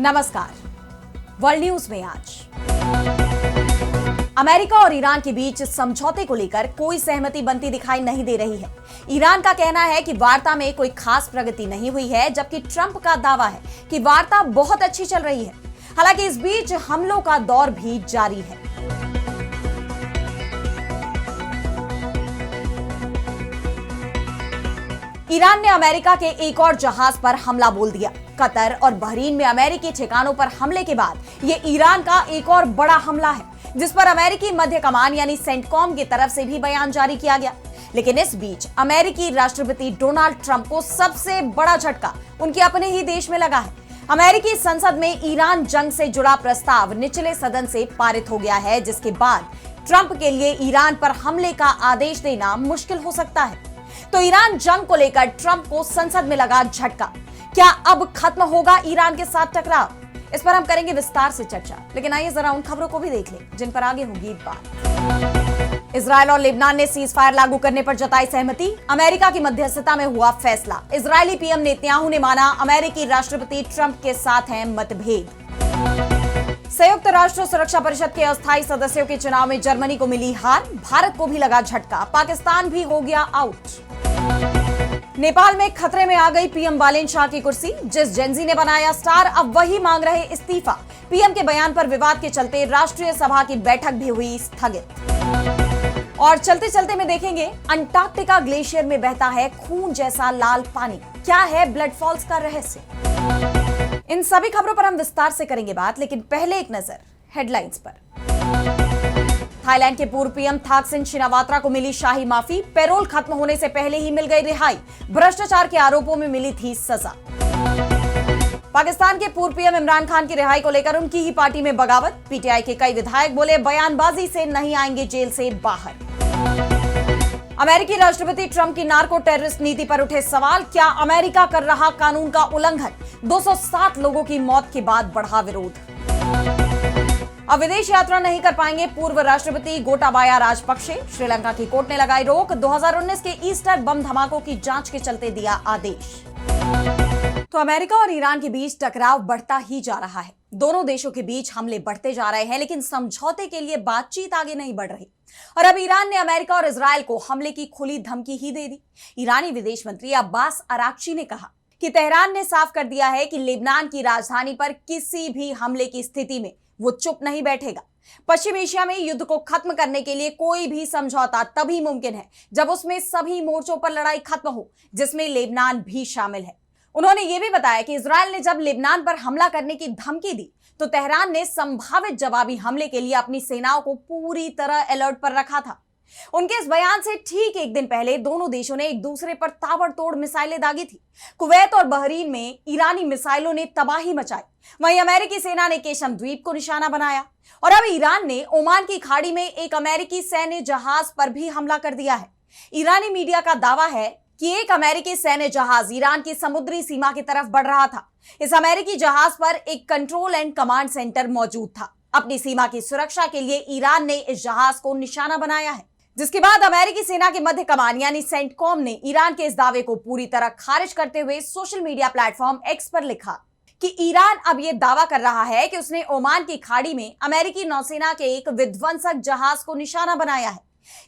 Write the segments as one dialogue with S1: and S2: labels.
S1: नमस्कार। World news में आज अमेरिका और ईरान के बीच समझौते को लेकर कोई सहमति बनती दिखाई नहीं दे रही है। ईरान का कहना है कि वार्ता में कोई खास प्रगति नहीं हुई है, जबकि ट्रंप का दावा है कि वार्ता बहुत अच्छी चल रही है। हालांकि इस बीच हमलों का दौर भी जारी है। ईरान ने अमेरिका के एक और जहाज पर हमला बोल दिया। कतर और बहरीन में अमेरिकी ठिकानों पर हमले के बाद ये ईरान का एक और बड़ा हमला है, जिस पर अमेरिकी मध्य कमान यानी सेंटकॉम की तरफ से भी बयान जारी किया गया। लेकिन इस बीच अमेरिकी राष्ट्रपति डोनाल्ड ट्रंप को सबसे बड़ा झटका उनके अपने ही देश में लगा है। अमेरिकी संसद में ईरान जंग से जुड़ा प्रस्ताव निचले सदन से पारित हो गया है, जिसके बाद ट्रंप के लिए ईरान पर हमले का आदेश देना मुश्किल हो सकता है। तो ईरान जंग को लेकर ट्रंप को संसद में लगा झटका। क्या अब खत्म होगा ईरान के साथ टकराव? इस पर हम करेंगे विस्तार से चर्चा, लेकिन आइए जरा उन खबरों को भी देख लें जिन पर आगे होगी बात। इजरायल और लेबनान ने सीज फायर लागू करने पर जताई सहमति। अमेरिका की मध्यस्थता में हुआ फैसला। इजरायली पीएम नेतन्याहू ने माना अमेरिकी राष्ट्रपति ट्रंप के साथ हैं मतभेद। संयुक्त राष्ट्र सुरक्षा परिषद के अस्थायी सदस्यों के चुनाव में जर्मनी को मिली हार। भारत को भी लगा झटका। पाकिस्तान भी हो गया आउट। नेपाल में खतरे में आ गई पीएम बालेन शाह की कुर्सी। जिस जेनजी ने बनाया स्टार, अब वही मांग रहे इस्तीफा। पीएम के बयान पर विवाद के चलते राष्ट्रीय सभा की बैठक भी हुई स्थगित। और चलते चलते में देखेंगे, अंटार्कटिका ग्लेशियर में बहता है खून जैसा लाल पानी। क्या है ब्लड फॉल्स का रहस्य? इन सभी खबरों पर हम विस्तार से करेंगे बात, लेकिन पहले एक नजर हेडलाइंस पर। थाईलैंड के पूर्व पीएम थाकसिन शिनावात्रा को मिली शाही माफी। पैरोल खत्म होने से पहले ही मिल गई रिहाई। भ्रष्टाचार के आरोपों में मिली थी सजा। पाकिस्तान के पूर्व पीएम इमरान खान की रिहाई को लेकर उनकी ही पार्टी में बगावत। पीटीआई के कई विधायक बोले बयानबाजी से नहीं आएंगे जेल से बाहर। अमेरिकी राष्ट्रपति ट्रंप की नार्को टेररिस्ट नीति पर उठे सवाल। क्या अमेरिका कर रहा कानून का उल्लंघन? 207 लोगों की मौत के बाद बढ़ा विरोध। अब विदेश यात्रा नहीं कर पाएंगे पूर्व राष्ट्रपति गोटाबाया राजपक्षे। श्रीलंका की कोर्ट ने लगाई रोक। 2019 के ईस्टर बम धमाकों की जांच के चलते दिया आदेश। तो अमेरिका और ईरान के बीच टकराव बढ़ता ही जा रहा है। दोनों देशों के बीच हमले बढ़ते जा रहे हैं, लेकिन समझौते के लिए बातचीत आगे नहीं बढ़ रही। और अब ईरान ने अमेरिका और इजरायल को हमले की खुली धमकी ही दे दी। ईरानी विदेश मंत्री अब्बास अराक्ची ने कहा कि तेहरान ने साफ कर दिया है कि लेबनान की राजधानी पर किसी भी हमले की स्थिति में वो चुप नहीं बैठेगा। पश्चिम एशिया में युद्ध को खत्म करने के लिए कोई भी समझौता तभी मुमकिन है जब उसमें सभी मोर्चों पर लड़ाई खत्म हो, जिसमें लेबनान भी शामिल है। उन्होंने ये भी बताया कि इजरायल ने जब लेबनान पर हमला करने की धमकी दी, तो तेहरान ने संभावित जवाबी हमले के लिए अपनी सेनाओं को पूरी तरह अलर्ट पर रखा था। उनके इस बयान से ठीक एक दिन पहले दोनों देशों ने एक दूसरे पर ताबड़तोड़ मिसाइलें दागी थी। कुवैत और बहरीन में ईरानी मिसाइलों ने तबाही मचाई। वहीं अमेरिकी सेना ने केशम द्वीप को निशाना बनाया। और अब ईरान ने ओमान की खाड़ी में एक अमेरिकी सैन्य जहाज पर भी हमला कर दिया है। ईरानी मीडिया का दावा है कि एक अमेरिकी सैन्य जहाज ईरान की समुद्री सीमा की तरफ बढ़ रहा था। इस अमेरिकी जहाज पर एक कंट्रोल एंड कमांड सेंटर मौजूद था। अपनी सीमा की सुरक्षा के लिए ईरान ने इस जहाज को निशाना बनाया है, जिसके बाद अमेरिकी सेना के मध्य कमान यानी सेंटकॉम ने ईरान के इस दावे को पूरी तरह खारिज करते हुए सोशल मीडिया प्लेटफॉर्म एक्स पर लिखा कि ईरान अब यह दावा कर रहा है कि उसने ओमान की खाड़ी में अमेरिकी नौसेना के एक विध्वंसक जहाज को निशाना बनाया है।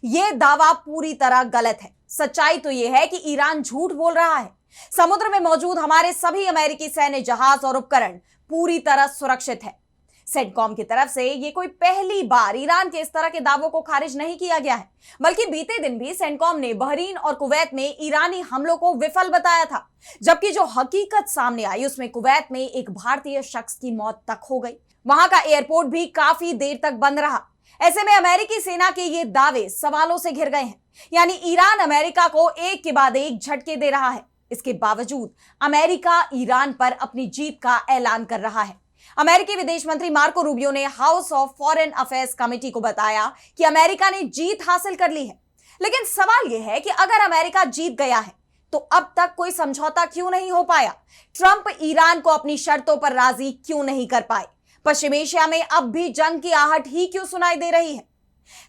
S1: यह दावा पूरी तरह गलत है। सच्चाई तो यह है कि ईरान झूठ बोल रहा है। समुद्र में मौजूद हमारे सभी अमेरिकी सैन्य जहाज और उपकरण पूरी तरह सुरक्षित है। सेंटकॉम की तरफ से ये कोई पहली बार ईरान के इस तरह के दावों को खारिज नहीं किया गया है, बल्कि बीते दिन भी सेंटकॉम ने बहरीन और कुवैत में ईरानी हमलों को विफल बताया था। जबकि जो हकीकत सामने आई उसमें कुवैत में एक भारतीय शख्स की मौत तक हो गई। वहां का एयरपोर्ट भी काफी देर तक बंद रहा। ऐसे में अमेरिकी सेना के ये दावे सवालों से घिर गए हैं। यानी ईरान अमेरिका को एक के बाद एक झटके दे रहा है। इसके बावजूद अमेरिका ईरान पर अपनी जीत का ऐलान कर रहा है। अमेरिकी विदेश मंत्री मार्को रूबियो ने house of foreign affairs committee को बताया कि अमेरिका ने जीत हासिल कर ली है। लेकिन सवाल यह है कि अगर अमेरिका जीत गया है तो अब तक कोई समझौता क्यों नहीं हो पाया? ट्रंप ईरान को अपनी शर्तों पर राजी क्यों नहीं कर पाए? पश्चिम एशिया में अब भी जंग की आहट ही क्यों सुनाई दे रही है?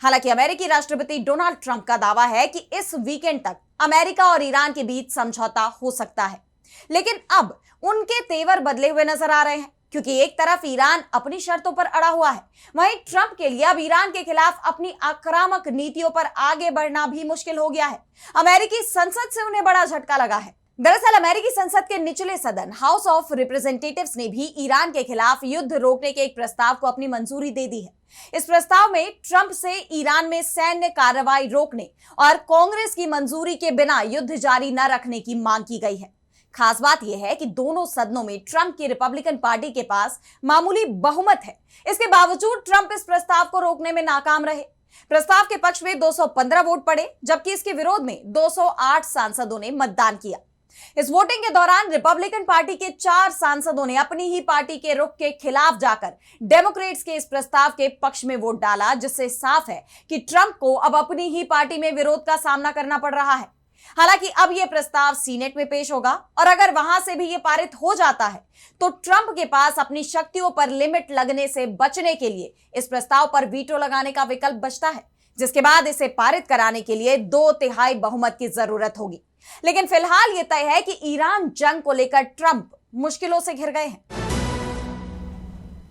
S1: हालांकि अमेरिकी राष्ट्रपति डोनाल्ड ट्रंप का दावा है कि इस वीकेंड तक अमेरिका और ईरान के बीच समझौता हो सकता है, लेकिन अब उनके तेवर बदले हुए नजर आ रहे हैं। क्योंकि एक तरफ ईरान अपनी शर्तों पर अड़ा हुआ है, वहीं ट्रंप के लिए अब ईरान के खिलाफ अपनी आक्रामक नीतियों पर आगे बढ़ना भी मुश्किल हो गया है। अमेरिकी संसद से उन्हें बड़ा झटका लगा है। दरअसल अमेरिकी संसद के निचले सदन हाउस ऑफ रिप्रेजेंटेटिव्स ने भी ईरान के खिलाफ युद्ध रोकने के एक प्रस्ताव को अपनी मंजूरी दे दी है। इस प्रस्ताव में ट्रंप से ईरान में सैन्य कार्रवाई रोकने और कांग्रेस की मंजूरी के बिना युद्ध जारी न रखने की मांग की गई है। खास बात यह है कि दोनों सदनों में ट्रंप की रिपब्लिकन पार्टी के पास मामूली बहुमत है। इसके बावजूद ट्रंप इस प्रस्ताव को रोकने में नाकाम रहे। प्रस्ताव के पक्ष में 215 वोट पड़े, जबकि इसके विरोध में 208 सांसदों ने मतदान किया। इस वोटिंग के दौरान रिपब्लिकन पार्टी के 4 सांसदों ने अपनी ही पार्टी के रुख के खिलाफ जाकर डेमोक्रेट्स के इस प्रस्ताव के पक्ष में वोट डाला, जिससे साफ है कि ट्रंप को अब अपनी ही पार्टी में विरोध का सामना करना पड़ रहा है। हालांकि अब यह प्रस्ताव सीनेट में पेश होगा और अगर वहां से भी यह पारित हो जाता है तो ट्रंप के पास अपनी शक्तियों पर लिमिट लगने से बचने के लिए इस प्रस्ताव पर वीटो लगाने का विकल्प बचता है, जिसके बाद इसे पारित कराने के लिए 2/3 बहुमत की जरूरत होगी। लेकिन फिलहाल यह तय है कि ईरान जंग को लेकर ट्रंप मुश्किलों से घिर गए हैं।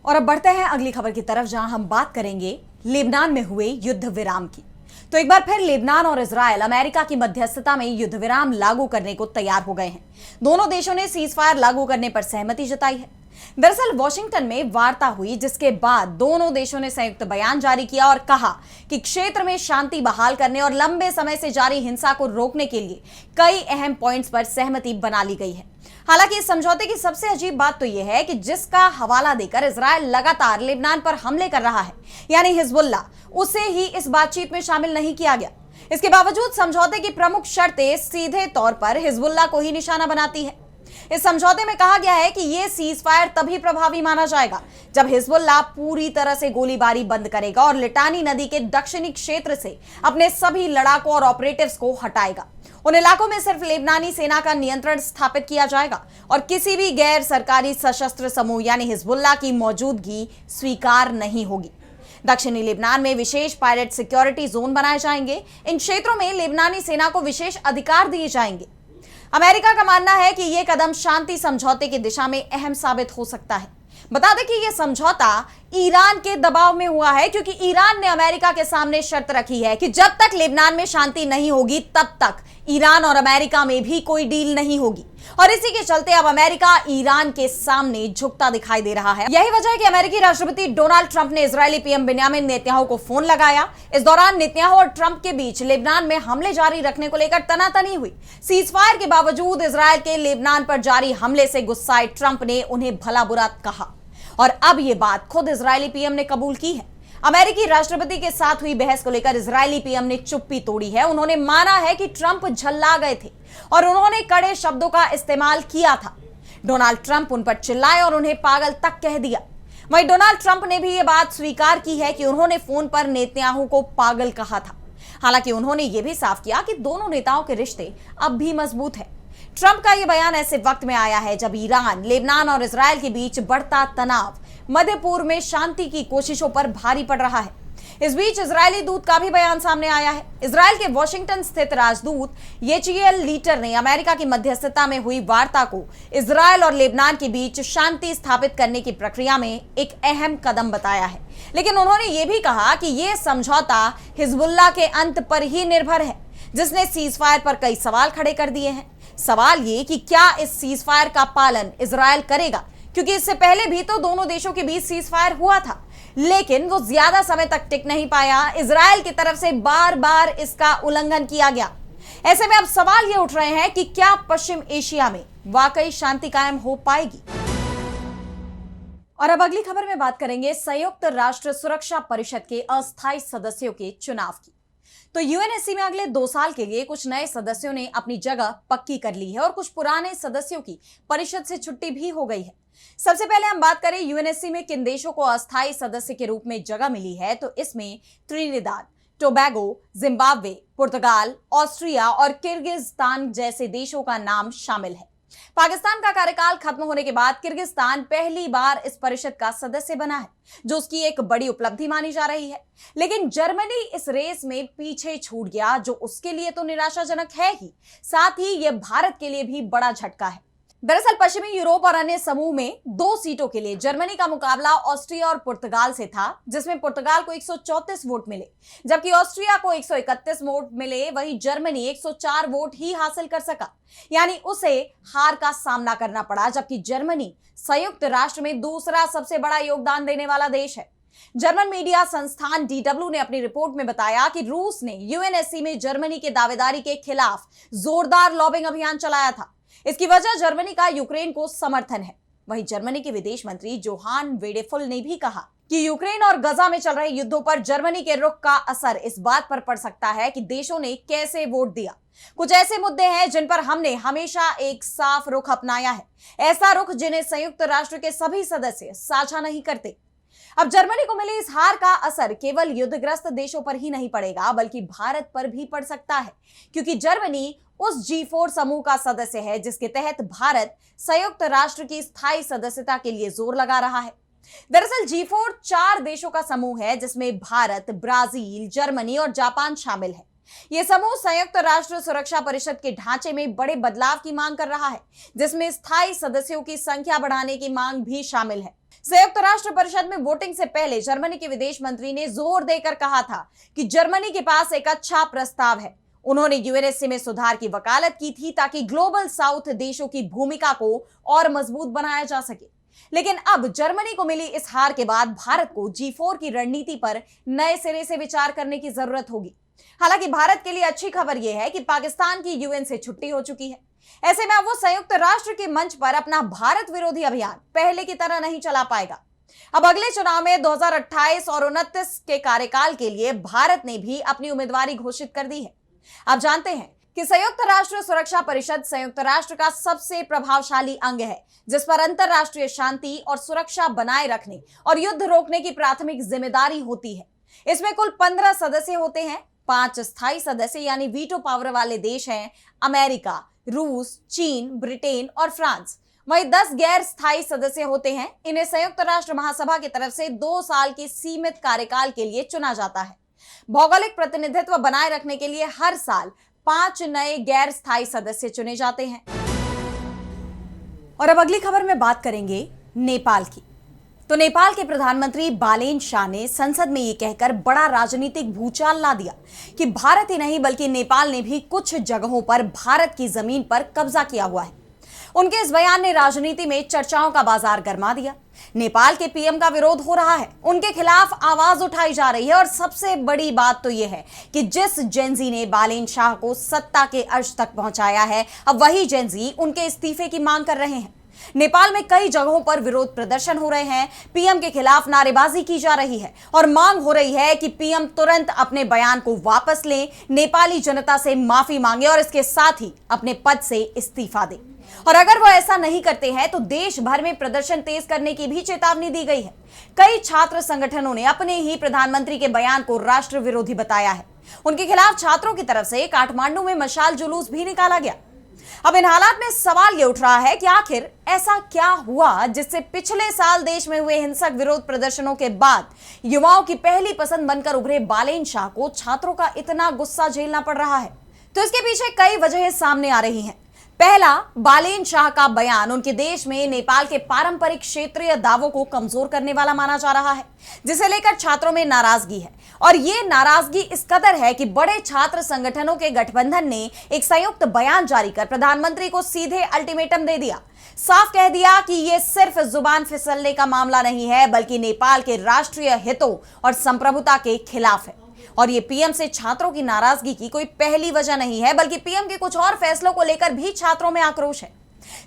S1: और अब बढ़ते हैं अगली खबर की तरफ, जहां हम बात करेंगे लेबनान में हुए युद्ध विराम की। तो एक बार फिर लेबनान और इजराइल अमेरिका की मध्यस्थता में युद्ध विराम लागू करने को तैयार हो गए हैं। दोनों देशों ने सीज फायर लागू करने पर सहमति जताई है। दरअसल वॉशिंगटन में वार्ता हुई, जिसके बाद दोनों देशों ने संयुक्त बयान जारी किया और कहा कि क्षेत्र में शांति बहाल करने और लंबे समय से जारी हिंसा को रोकने के लिए कई अहम पॉइंट्स पर सहमति बना ली गई है। हालांकि इस समझौते की सबसे अजीब बात तो यह है कि जिसका हवाला देकर इजराइल लगातार लेबनान पर हमले कर रहा है, यानी हिजबुल्लाह, उसे ही इस बातचीत में शामिल नहीं किया गया। इसके बावजूद समझौते की प्रमुख शर्तें सीधे तौर पर हिजबुल्लाह को ही निशाना बनाती है। इस समझौते में कहा गया है कि यह सीज फायर तभी प्रभावी माना जाएगा जब हिजबुल्लाह पूरी तरह से गोलीबारी बंद करेगा और लिटानी नदी के दक्षिणी क्षेत्र से अपने सभी लड़ाकों और ऑपरेटिव्स को हटाएगा। उन इलाकों में सिर्फ लेबनानी सेना का नियंत्रण स्थापित किया जाएगा और किसी भी गैर सरकारी सशस्त्र समूह यानी हिजबुल्लाह की मौजूदगी स्वीकार नहीं होगी। दक्षिणी लेबनान में विशेष पायलट सिक्योरिटी जोन बनाए जाएंगे। इन क्षेत्रों में लेबनानी सेना को विशेष अधिकार दिए जाएंगे। अमेरिका का मानना है कि यह कदम शांति समझौते की दिशा में अहम साबित हो सकता है। बता दें कि यह समझौता ईरान के दबाव में हुआ है, क्योंकि ईरान ने अमेरिका के सामने शर्त रखी है कि जब तक लेबनान में शांति नहीं होगी तब तक ईरान और अमेरिका में भी कोई डील नहीं होगी। और इसी के चलते अब अमेरिका ईरान के सामने झुकता दिखाई दे रहा है। यही वजह है कि अमेरिकी राष्ट्रपति डोनाल्ड ट्रंप ने इजरायली पीएम बेंजामिन नेतन्याहू को फोन लगाया। इस दौरान नेतन्याहू और ट्रंप के बीच लेबनान में हमले जारी रखने को लेकर तनातनी हुई। सीज फायर के बावजूद इजरायल के लेबनान पर जारी हमले से गुस्साए ट्रंप ने उन्हें भला बुरा कहा और अब यह बात खुद इजरायली पीएम ने कबूल की है। अमेरिकी राष्ट्रपति के साथ हुई बहस को लेकर इजरायली पीएम ने चुप्पी तोड़ी है। उन्होंने माना है कि ट्रंप झल्ला गए थे और उन्होंने कड़े शब्दों का इस्तेमाल किया था। डोनाल्ड ट्रंप उन पर चिल्लाए और उन्हें पागल तक कह दिया। वहीं डोनाल्ड ट्रंप ने भी यह बात स्वीकार की है कि उन्होंने फोन पर नेतन्याहू को पागल कहा था। हालांकि उन्होंने यह भी साफ किया कि दोनों नेताओं के रिश्ते अब भी मजबूत है। ट्रंप का यह बयान ऐसे वक्त में आया है जब ईरान, लेबनान और इजरायल के बीच बढ़ता तनाव मध्य पूर्व में शांति की कोशिशों पर भारी पड़ रहा है। इस बीच इजरायली दूत का भी बयान सामने आया है। इजरायल के वॉशिंगटन स्थित राजदूत येचिएल लीटर ने अमेरिका की मध्यस्थता में हुई वार्ता को इजरायल और लेबनान के बीच शांति स्थापित करने की प्रक्रिया में एक अहम कदम बताया है। लेकिन उन्होंने ये भी कहा कि यह समझौता हिजबुल्लाह के अंत पर ही निर्भर है, जिसने सीज फायर पर कई सवाल खड़े कर दिए हैं। सवाल ये कि क्या इस सीज फायर का पालन इजरायल करेगा, क्योंकि इससे पहले भी तो दोनों देशों के बीच सीज फायर हुआ था, लेकिन वो ज्यादा समय तक टिक नहीं पाया। इजरायल की तरफ से बार बार इसका उल्लंघन किया गया। ऐसे में अब सवाल ये उठ रहे हैं कि क्या पश्चिम एशिया में वाकई शांति कायम हो पाएगी। और अब अगली खबर में बात करेंगे संयुक्त राष्ट्र सुरक्षा परिषद के अस्थायी सदस्यों के चुनाव की। तो यूएनएससी में अगले 2 साल के लिए कुछ नए सदस्यों ने अपनी जगह पक्की कर ली है और कुछ पुराने सदस्यों की परिषद से छुट्टी भी हो गई है। सबसे पहले हम बात करें यूएनएससी में किन देशों को अस्थायी सदस्य के रूप में जगह मिली है, तो इसमें त्रिनिदाद, टोबैगो, जिम्बाब्वे, पुर्तगाल, ऑस्ट्रिया और किर्गिस्तान जैसे देशों का नाम शामिल है। पाकिस्तान का कार्यकाल खत्म होने के बाद किर्गिस्तान पहली बार इस परिषद का सदस्य बना है, जो उसकी एक बड़ी उपलब्धि मानी जा रही है। लेकिन जर्मनी इस रेस में पीछे छूट गया, जो उसके लिए तो निराशाजनक है ही, साथ ही यह भारत के लिए भी बड़ा झटका है। दरअसल पश्चिमी यूरोप और अन्य समूह में 2 सीटों के लिए जर्मनी का मुकाबला ऑस्ट्रिया और पुर्तगाल से था, जिसमें पुर्तगाल को 134 वोट मिले, जबकि ऑस्ट्रिया को 131 वोट मिले। वहीं जर्मनी 104 वोट ही हासिल कर सका, यानी उसे हार का सामना करना पड़ा, जबकि जर्मनी संयुक्त राष्ट्र में दूसरा सबसे बड़ा योगदान देने वाला देश है। जर्मन मीडिया संस्थान DW ने अपनी रिपोर्ट में बताया कि रूस ने यूएनएससी में जर्मनी के दावेदारी के खिलाफ जोरदार लॉबिंग अभियान चलाया था। इसकी वजह जर्मनी का यूक्रेन को समर्थन है। वहीं जर्मनी के विदेश मंत्री जोहान वेडेफुल ने भी कहा कि यूक्रेन और गजा में चल रहे युद्धों पर जर्मनी के रुख का असर इस बात पर पड़ सकता है कि देशों ने कैसे वोट दिया। कुछ ऐसे मुद्दे हैं जिन पर हमने हमेशा एक साफ रुख अपनाया है, ऐसा रुख जिन्हें संयुक्त राष्ट्र के सभी सदस्य साझा नहीं करते। अब जर्मनी को मिली इस हार का असर केवल युद्धग्रस्त देशों पर ही नहीं पड़ेगा, बल्कि भारत पर भी पड़ सकता है, क्योंकि जर्मनी उस G4 समूह का सदस्य है जिसके तहत भारत संयुक्त राष्ट्र की स्थायी सदस्यता के लिए जोर लगा रहा है। दरअसल G4 4 देशों का समूह है, जिसमें भारत, ब्राजील, जर्मनी और जापान शामिल है। यह समूह संयुक्त राष्ट्र सुरक्षा परिषद के ढांचे में बड़े बदलाव की मांग कर रहा है, जिसमें स्थायी सदस्यों की संख्या बढ़ाने की मांग भी शामिल है। संयुक्त राष्ट्र परिषद में वोटिंग से पहले जर्मनी के विदेश मंत्री ने जोर देकर कहा था कि जर्मनी के पास एक अच्छा प्रस्ताव है। उन्होंने यूएनएससी में सुधार की वकालत की थी ताकि ग्लोबल साउथ देशों की भूमिका को और मजबूत बनाया जा सके। लेकिन अब जर्मनी को मिली इस हार के बाद भारत को G4 की रणनीति पर नए सिरे से विचार करने की जरूरत होगी। हालांकि भारत के लिए अच्छी खबर यह है कि पाकिस्तान की यूएन से छुट्टी हो चुकी है। ऐसे में अब वो संयुक्त राष्ट्र के मंच पर अपना भारत विरोधी अभियान पहले की तरह नहीं चला पाएगा। अब अगले चुनाव में 2028 और 29 के कार्यकाल के लिए भारत ने भी अपनी उम्मीदवारी घोषित कर दी है। आप जानते हैं कि संयुक्त राष्ट्र सुरक्षा परिषद संयुक्त राष्ट्र का सबसे प्रभावशाली अंग है, जिस पर अंतरराष्ट्रीय शांति और सुरक्षा बनाए रखने और युद्ध रोकने की प्राथमिक जिम्मेदारी होती है। इसमें कुल 15 सदस्य होते हैं। 5 स्थायी सदस्य यानी वीटो पावर वाले देश हैं अमेरिका, रूस, चीन, ब्रिटेन और फ्रांस। वहीं 10 गैर स्थायी सदस्य होते हैं। इन्हें संयुक्त राष्ट्र महासभा की तरफ से 2 साल के सीमित कार्यकाल के लिए चुना जाता है। भौगोलिक प्रतिनिधित्व बनाए रखने के लिए हर साल 5 नए गैर स्थायी सदस्य चुने जाते हैं। और अब अगली खबर में बात करेंगे नेपाल की। तो नेपाल के प्रधानमंत्री बालेन शाह ने संसद में यह कहकर बड़ा राजनीतिक भूचाल ला दिया कि भारत ही नहीं बल्कि नेपाल ने भी कुछ जगहों पर भारत की जमीन पर कब्जा किया हुआ है। उनके इस बयान ने राजनीति में चर्चाओं का बाजार गर्मा दिया। नेपाल के पीएम का विरोध हो रहा है, उनके खिलाफ आवाज उठाई जा रही है और सबसे बड़ी बात तो यह है कि जिस जेनजी ने बालेन शाह को सत्ता के अर्श तक पहुंचाया है, अब वही जेनजी उनके इस्तीफे की मांग कर रहे हैं। नेपाल में कई जगहों पर विरोध प्रदर्शन हो रहे हैं, पीएम के खिलाफ नारेबाजी की जा रही है और मांग हो रही है कि पीएम तुरंत अपने बयान को वापस लें, नेपाली जनता से माफी मांगे और इसके साथ ही अपने पद से इस्तीफा दें। और अगर वो ऐसा नहीं करते हैं तो देश भर में प्रदर्शन तेज करने की भी चेतावनी दी गई है। कई छात्र संगठनों ने अपने ही प्रधानमंत्री के बयान को राष्ट्र विरोधी बताया है। उनके खिलाफ छात्रों की तरफ से काठमांडू में मशाल जुलूस भी निकाला गया। अब इन हालात में सवाल यह उठ रहा है कि आखिर ऐसा क्या हुआ जिससे पिछले साल देश में हुए हिंसक विरोध प्रदर्शनों के बाद युवाओं की पहली पसंद बनकर उभरे बालेन शाह को छात्रों का इतना गुस्सा झेलना पड़ रहा है। तो इसके पीछे कई वजहें सामने आ रही हैं। पहला, बालेन शाह का बयान उनके देश में नेपाल के पारंपरिक क्षेत्रीय दावों को कमजोर करने वाला माना जा रहा है, जिसे लेकर छात्रों में नाराजगी है। और ये नाराजगी इस कदर है कि बड़े छात्र संगठनों के गठबंधन ने एक संयुक्त बयान जारी कर प्रधानमंत्री को सीधे अल्टीमेटम दे दिया। साफ कह दिया कि ये सिर्फ जुबान फिसलने का मामला नहीं है, बल्कि नेपाल के राष्ट्रीय हितों और संप्रभुता के खिलाफ है। और ये पीएम से छात्रों की नाराजगी की कोई पहली वजह नहीं है, बल्कि पीएम के कुछ और फैसलों को लेकर भी छात्रों में आक्रोश है।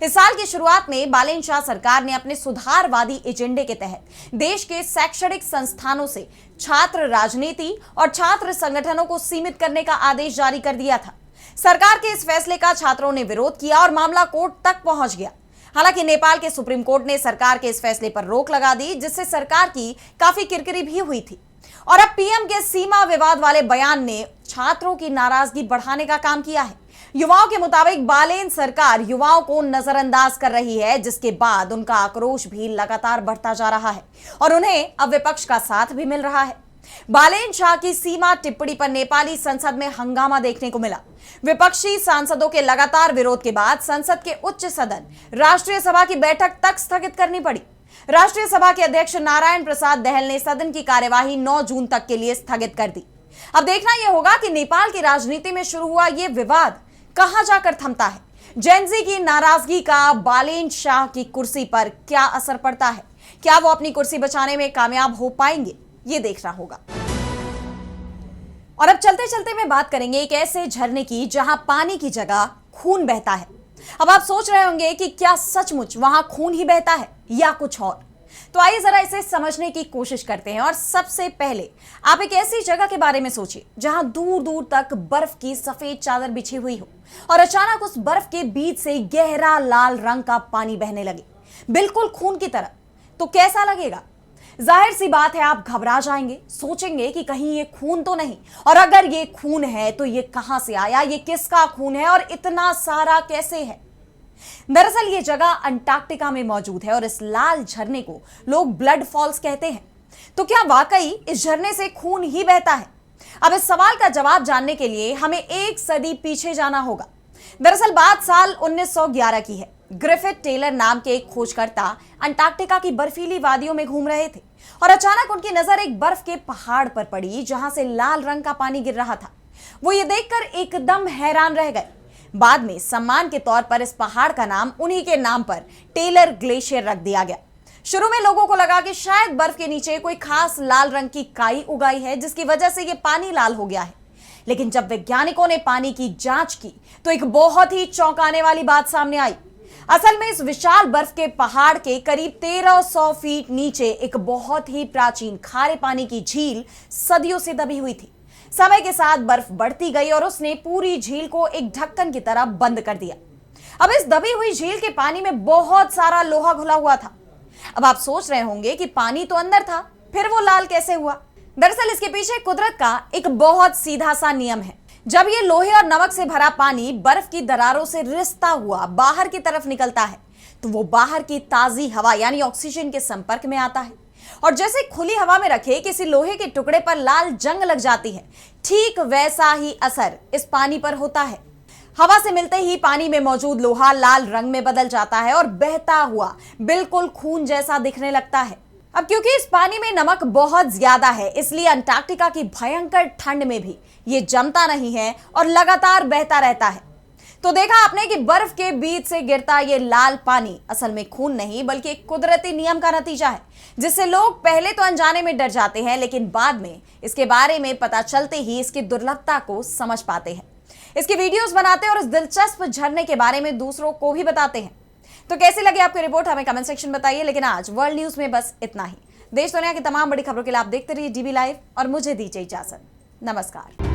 S1: इस साल की शुरुआत में बालेन शाह सरकार ने अपने सुधारवादी एजेंडे के तहत देश के शैक्षणिक संस्थानों से छात्र राजनीति और छात्र संगठनों को सीमित करने का आदेश जारी कर दिया था। सरकार के इस फैसले का छात्रों ने विरोध किया और मामला कोर्ट तक पहुंच गया। हालांकि नेपाल के सुप्रीम कोर्ट ने सरकार के इस फैसले पर रोक लगा दी, जिससे सरकार की काफी किरकिरी भी हुई थी। और अब पीएम के सीमा विवाद वाले बयान ने छात्रों की नाराजगी बढ़ाने का काम किया है। युवाओं के मुताबिक बालेन सरकार युवाओं को नजरअंदाज कर रही है, जिसके बाद उनका आक्रोश भी लगातार बढ़ता जा रहा है और उन्हें अब विपक्ष का साथ भी मिल रहा है। बालेन शाह की सीमा टिप्पणी पर नेपाली संसद में हंगामा देखने को मिला। विपक्षी सांसदों के लगातार विरोध के बाद संसद के उच्च सदन राष्ट्रीय सभा की बैठक तक स्थगित करनी पड़ी। राष्ट्रीय सभा के अध्यक्ष नारायण प्रसाद दहल ने सदन की कार्यवाही 9 जून तक के लिए स्थगित कर दी। अब देखना यह होगा कि नेपाल की राजनीति में शुरू हुआ यह विवाद कहां जाकर थमता है। जेनजी की नाराजगी का बालेन शाह की कुर्सी पर क्या असर पड़ता है? क्या वो अपनी कुर्सी बचाने में कामयाब हो पाएंगे? ये देखना होगा। और अब चलते चलते मैं बात करेंगे एक ऐसे झरने की जहां पानी की जगह खून बहता है। अब आप सोच रहे होंगे कि क्या सचमुच वहां खून ही बहता है या कुछ और? तो आइए जरा इसे समझने की कोशिश करते हैं। और सबसे पहले आप एक ऐसी जगह के बारे में सोचिए जहां दूर दूर तक बर्फ की सफेद चादर बिछी हुई हो और अचानक उस बर्फ के बीच से गहरा लाल रंग का पानी बहने लगे, बिल्कुल खून की तरह। तो कैसा लगेगा? जाहिर सी बात है, आप घबरा जाएंगे, सोचेंगे कि कहीं ये खून तो नहीं, और अगर ये खून है तो ये कहां से आया, ये किसका खून है और इतना सारा कैसे है? दरअसल ये जगह अंटार्कटिका में मौजूद है और इस लाल झरने को लोग ब्लड फॉल्स कहते हैं। तो क्या वाकई इस झरने से खून ही बहता है? अब इस सवाल का जवाब जानने के लिए हमें 1 सदी पीछे जाना होगा। दरअसल बात साल 1911 की है। ग्रिफिथ टेलर नाम के एक खोजकर्ता अंटार्कटिका की बर्फीली वादियों में घूम रहे थे और अचानक उनकी नजर एक बर्फ के पहाड़ पर पड़ी जहां से लाल रंग का पानी गिर रहा था। वो ये देखकर एकदम हैरान रह गए। बाद में सम्मान के तौर पर इस पहाड़ का नाम उन्हीं के नाम पर टेलर ग्लेशियर रख दिया गया। शुरू में लोगों को लगा कि शायद बर्फ के नीचे कोई खास लाल रंग की काई उगाई है जिसकी वजह से ये पानी लाल हो गया है। लेकिन जब वैज्ञानिकों ने पानी की जांच की तो एक बहुत ही चौंकाने वाली बात सामने आई। असल में इस विशाल बर्फ के पहाड़ के करीब 1300 फीट नीचे एक बहुत ही प्राचीन खारे पानी की झील सदियों से दबी हुई थी। समय के साथ बर्फ बढ़ती गई और उसने पूरी झील को एक ढक्कन की तरह बंद कर दिया। अब इस दबी हुई झील के पानी में बहुत सारा लोहा घुला हुआ था। अब आप सोच रहे होंगे कि पानी तो अंदर था, फिर वो लाल कैसे हुआ? दरअसल इसके पीछे कुदरत का एक बहुत सीधा सा नियम है। जब ये लोहे और नमक से भरा पानी बर्फ की दरारों से रिसता हुआ बाहर की तरफ निकलता है तो वो बाहर की ताजी हवा यानी ऑक्सीजन के संपर्क में आता है, और जैसे खुली हवा में रखे किसी लोहे के टुकड़े पर लाल जंग लग जाती है, ठीक वैसा ही असर इस पानी पर होता है। हवा से मिलते ही पानी में मौजूद लोहा लाल रंग में बदल जाता है और बहता हुआ बिल्कुल खून जैसा दिखने लगता है। अब क्योंकि इस पानी में नमक बहुत ज्यादा है, इसलिए अंटार्कटिका की भयंकर ठंड में भी ये जमता नहीं है और लगातार बहता रहता है। तो देखा आपने कि बर्फ के बीच से गिरता ये लाल पानी असल में खून नहीं बल्कि एक कुदरती नियम का नतीजा है, जिससे लोग पहले तो अनजाने में डर जाते हैं लेकिन बाद में इसके बारे में पता चलते ही इसकी दुर्लभता को समझ पाते हैं, इसकी वीडियोस बनाते हैं और इस दिलचस्प झरने के बारे में दूसरों को भी बताते हैं। तो कैसी लगी आपकी रिपोर्ट हमें कमेंट सेक्शन में बताइए। लेकिन आज वर्ल्ड न्यूज में बस इतना ही। देश दुनिया की तमाम बड़ी खबरों के लिए आप देखते रहिए डीबी लाइव और मुझे दीजिए इजाजत। नमस्कार।